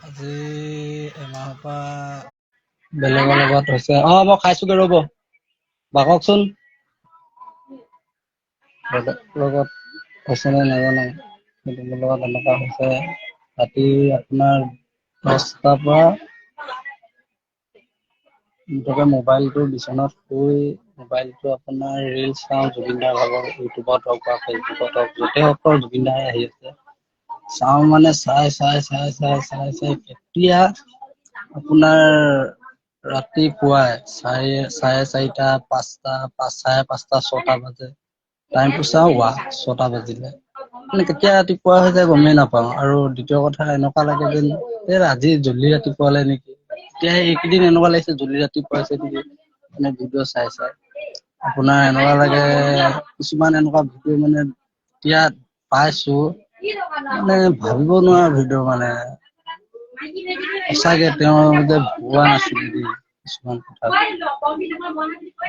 আজি এমাহৰ পৰা বেলেগৰ লগত হৈছে। মই খাইছোগে ৰ'ব, বাককচোন। বেলেগৰ লগত হৈছে নে নাজানো, কিন্তু মোৰ লগত এনেকুৱা হৈছে। ৰাতি আপোনাৰ 10টাৰ পৰা মুঠতে মোবাইলটো বিচনাত শুই মোবাইলটো আপোনাৰ ৰিলচ চাওঁ, জুবিন দাৰ ভাগৰ ইউটিউবত হওক বা ফেচবুকত হওক, য'তে হওক জুবিন দাই আহি আছে। চাওঁ মানে চাই কেতিয়া আপোনাৰ ৰাতিপুৱাই চাৰে চাৰিটা, পাঁচটা, চাৰে পাঁচটা, 6টা বাজে। টাইমটো চাওঁ, 6টা বাজিলে। মানে কেতিয়া ৰাতিপুৱা হৈ যায় গমেই নাপাওঁ। আৰু দ্বিতীয় কথা এনেকুৱা লাগে যেন আজি জল্দি ৰাতিপুৱালে নেকি। এতিয়া এইকেইদিন এনেকুৱা লাগিছে জল্দি ৰাতিপুৱাইছে নেকি, মানে ভিডিঅ' চাই চাই। আপোনাৰ এনেকুৱা লাগে, কিছুমান এনেকুৱা ভিডিঅ' মানে এতিয়া পাইছো, মানে ভাবিব নোৱাৰা ভিডিঅ' মানে। সঁচাকে তেওঁ যে ভগৱান আছিলে দেই, কিছুমান কথা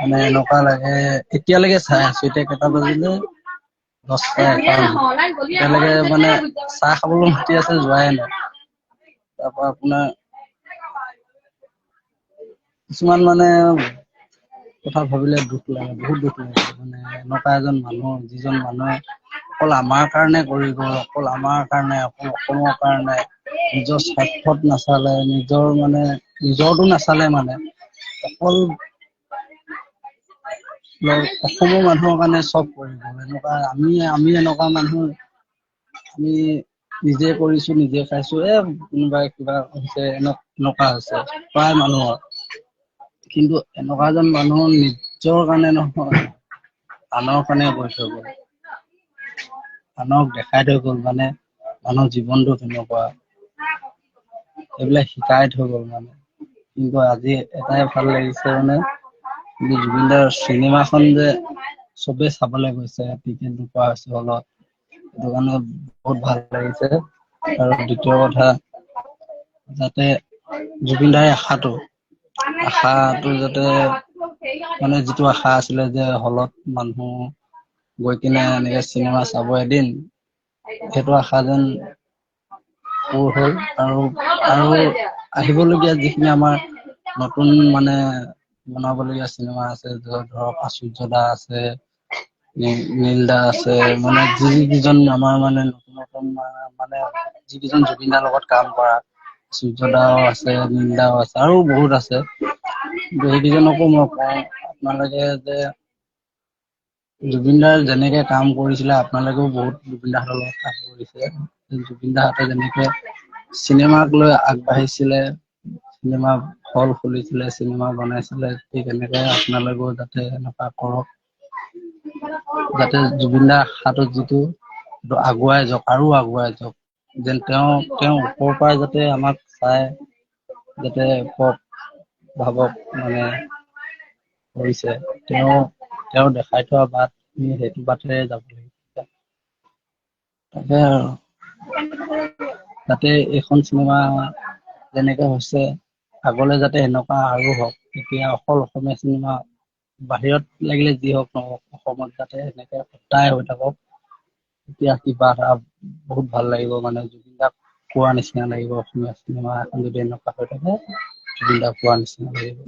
মানে এনেকুৱা লাগে। এতিয়ালৈকে চাই আছো, এতিয়া কেইটা বাজিলে? 10টা 51। এতিয়ালৈকে মানে চাহ খাবলৈ মাতি আছে, যোৱাই নাই। তাৰ পৰা আপোনাৰ কিছুমান মানে কথা ভাবিলে দুখ লাগে, বহুত দুখ লাগে। মানে এনেকুৱা এজন মানুহ, যিজন মানুহে অকল আমাৰ কাৰণে কৰি গ'ল, অকল আমাৰ কাৰণে, অকল অসমৰ কাৰণে। নিজৰ স্বাৰ্থত নাচালে, নিজৰটো নাচালে মানে। অকল অসমৰ মানুহৰ কাৰণে চব কৰি গ'ল। এনেকুৱা আমি এনেকুৱা মানুহ, আমি নিজে কৰিছো, নিজে খাইছো, কোনোবাই কিবা হৈছে এনেকুৱা হৈছে প্ৰায় মানুহৰ। কিন্তু এনেকুৱা এজন মানুহ নিজৰ কাৰণে নহয়, আনৰ কাৰণে কৰি থৈ গ'ল। আনক দেখাই থৈ গ'ল, মানে মানুহৰ জীৱনটো কেনেকুৱা। এইবিলাক শিকাই থৈ গ'ল মানে। কিন্তু আজি এটাই ভাল লাগিছে মানে, জুবিন দাৰ চিনেমাখন যে চবেই চাবলৈ গৈছে, টিকেট নোপোৱা হৈছে হলত। সেইটো কাৰণে বহুত ভাল লাগিছে। আৰু দ্বিতীয় কথা, যাতে জুবিন দাৰ আশাটো যাতে, মানে যিটো আশা আছিলে যে হলত মানুহ গৈ কিনে এনেকে চিনেমা চাব এদিন, সেইটো আশা যেন পূৰ হ'ল। আৰু আহিবলগীয়া যিখিনি আমাৰ নতুন মানে বনাবলগীয়া চিনেমা আছে, ধৰক আচুৰ্য দা আছে, নীল দা আছে, মানে যিকেইজন আমাৰ মানে নতুন মানে যিকেইজন জুবিন দাৰ লগত কাম কৰা, সূৰ্য দাও আছে, নীল দাও আছে, আৰু বহুত আছে। সেইকেইজনকো মই কওঁ, আপোনালোকে যে জুবিন দাৰ যেনেকে কাম কৰিছিলে, আপোনালোকেও বহুত জুবিন দাহঁতৰ লগত কাম কৰিছে। জুবিন দাহঁতে যেনেকে চিনেমাক লৈ আগবাঢ়িছিলে, চিনেমা হল খুলিছিলে, চিনেমা বনাইছিলে, ঠিক এনেকে আপোনালোকেও যাতে এনেকুৱা কৰক। যাতে জুবিন দাৰ আশাটো যিটো আগুৱাই যাওক, আৰু আগুৱাই যাওক। যেন তেওঁ ওপৰৰ পৰা যাতে আমাক চাই যাতে ভাবক মানে কৰিছে, তেওঁ দেখাই থোৱা বাট, আমি সেইটো বাটেৰে যাব লাগিব। তাকে আৰু যাতে এইখন চিনেমা যেনেকে হৈছে, আগলৈ যাতে এনেকুৱা আৰু হওক। এতিয়া অকল অসমীয়া চিনেমা, বাহিৰত লাগিলে যি হওক নহওক, অসমত যাতে এনেকে সদায় হৈ থাকক। এতিয়া কিবা এটা বহুত ভাল লাগিব, মানে জুবিন দাক পোৱা নিচিনা লাগিব। অসমীয়া চিনেমা এখন যদি এনেকুৱা হৈ থাকে, জুবিন দাক পোৱা নিচিনা লাগিব।